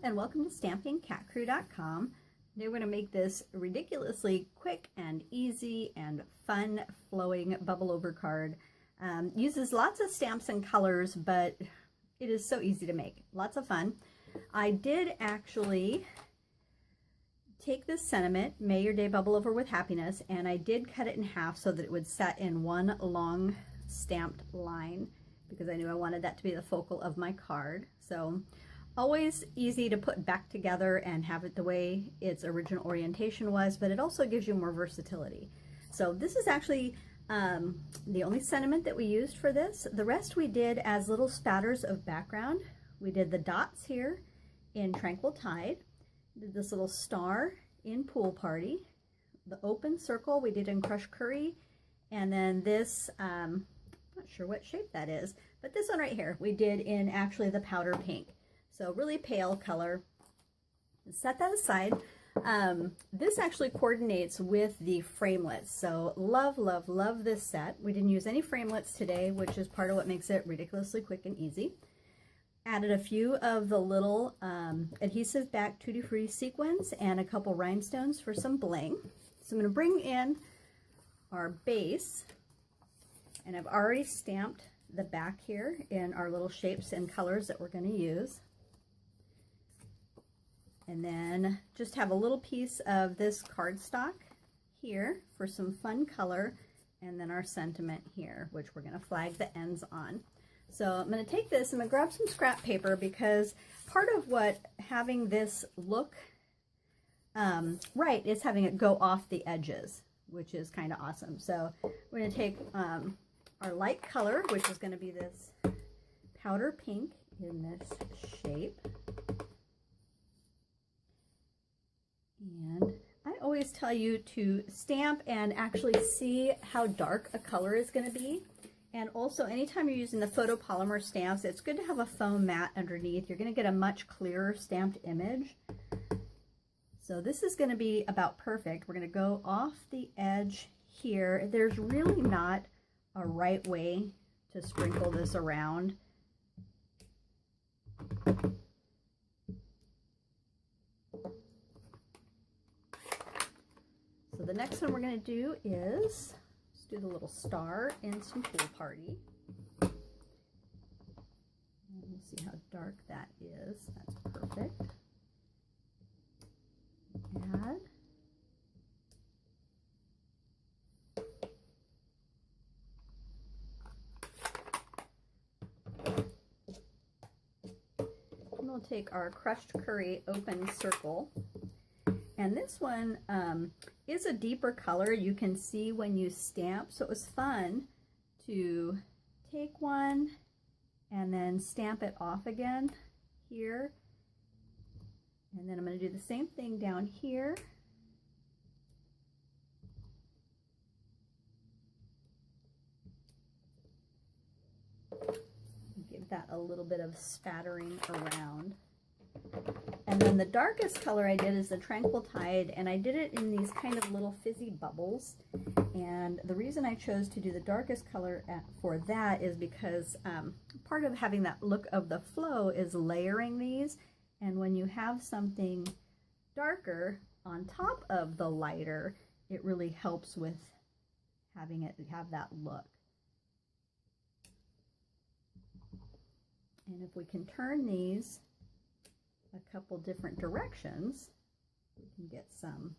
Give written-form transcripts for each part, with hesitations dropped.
and welcome to StampingCatCrew.com. Today we're going to make this ridiculously quick and easy and fun flowing bubble over card. Uses lots of stamps and colors, but it is so easy to make. Lots of fun. I did actually take this sentiment, May your day bubble over with happiness, and I did cut it in half so that it would set in one long stamped line because I knew I wanted that to be the focal of my card. So always easy to put back together and have it the way its original orientation was, but it also gives you more versatility. So this is actually the only sentiment that we used for this. The rest we did as little spatters of background. We did the dots here in Tranquil Tide, did this little star in Pool Party, the open circle we did in Crush Curry, and then this, not sure what shape that is, but this one right here we did in actually the powder pink. So really pale color. Set that aside. This actually coordinates with the framelits. So love, love, love this set. We didn't use any framelits today, which is part of what makes it ridiculously quick and easy. Added a few of the little adhesive back Tutti Frutti sequins and a couple rhinestones for some bling. So I'm going to bring in our base, and I've already stamped the back here in our little shapes and colors that we're going to use. And then just have a little piece of this cardstock here for some fun color, and then our sentiment here, which we're going to flag the ends on. So I'm going to take this, I'm going to grab some scrap paper, because part of what having this look right is having it go off the edges, which is kind of awesome. So we're going to take our light color, which is going to be this powder pink in this shape. And I always tell you to stamp and actually see how dark a color is going to be. And also, anytime you're using the photopolymer stamps, it's good to have a foam mat underneath. You're going to get a much clearer stamped image. So this is going to be about perfect. We're going to go off the edge here. There's really not a right way to sprinkle this around. So the next one we're going to do is just do the little star in some Pool Party. And we'll see how dark that is. That's perfect. Add. And we'll take our Crushed Curry open circle. And this one is a deeper color. You can see when you stamp. So it was fun to take one and then stamp it off again here. And then I'm going to do the same thing down here. Give that a little bit of spattering around. And then the darkest color I did is the Tranquil Tide, and I did it in these kind of little fizzy bubbles. And the reason I chose to do the darkest color for that is because part of having that look of the flow is layering these. And when you have something darker on top of the lighter, it really helps with having it have that look. And if we can turn these a couple different directions, we can get some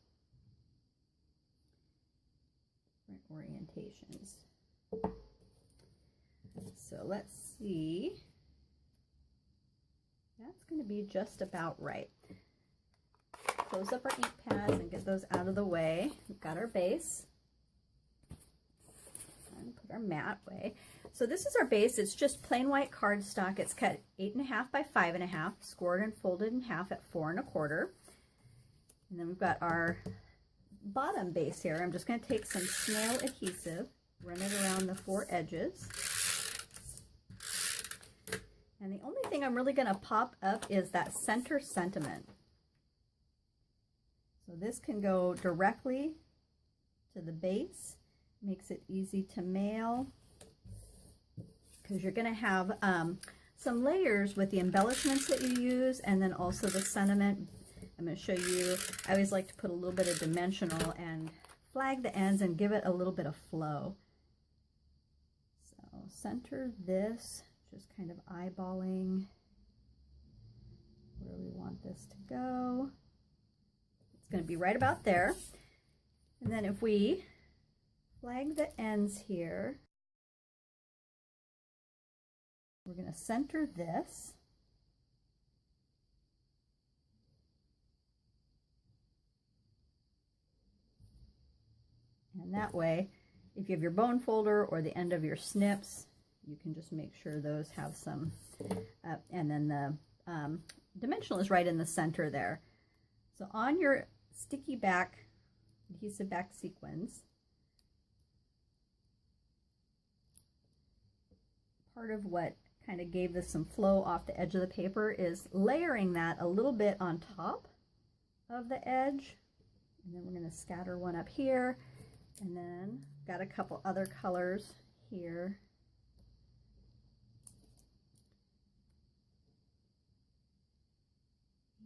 different orientations. So let's see. That's going to be just about right. Close up our ink pads and get those out of the way. We've got our base. And put our mat away. So this is our base. It's just plain white cardstock. It's cut 8.5 by 5.5, scored and folded in half at 4 1/4. And then we've got our bottom base here. I'm just going to take some snail adhesive, run it around the 4 edges. And the only thing I'm really going to pop up is that center sentiment. So this can go directly to the base, makes it easy to mail, because you're going to have some layers with the embellishments that you use, and then also the sentiment. I'm going to show you, I always like to put a little bit of dimensional and flag the ends and give it a little bit of flow. So center this, just kind of eyeballing where we want this to go. It's going to be right about there. And then if we flag the ends here, we're going to center this. And that way, if you have your bone folder or the end of your snips, you can just make sure those have some, and then the dimensional is right in the center there. So on your sticky back, adhesive back sequins, part of what kind of gave this some flow off the edge of the paper is layering that a little bit on top of the edge. And then we're going to scatter one up here. And then got a couple other colors here.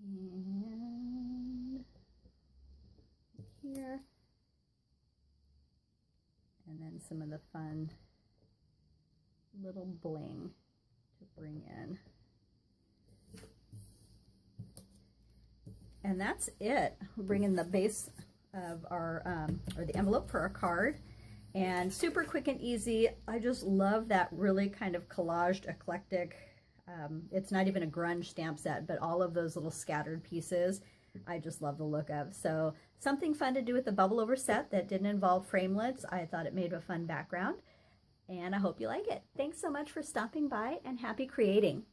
And here. And then some of the fun little bling to bring in. And that's it. We'll bring in the base of our, or the envelope for our card. And super quick and easy. I just love that really kind of collaged, eclectic, it's not even a grunge stamp set, but all of those little scattered pieces, I just love the look of. So something fun to do with the bubble over set that didn't involve framelits. I thought it made a fun background, and I hope you like it. Thanks so much for stopping by, and happy creating.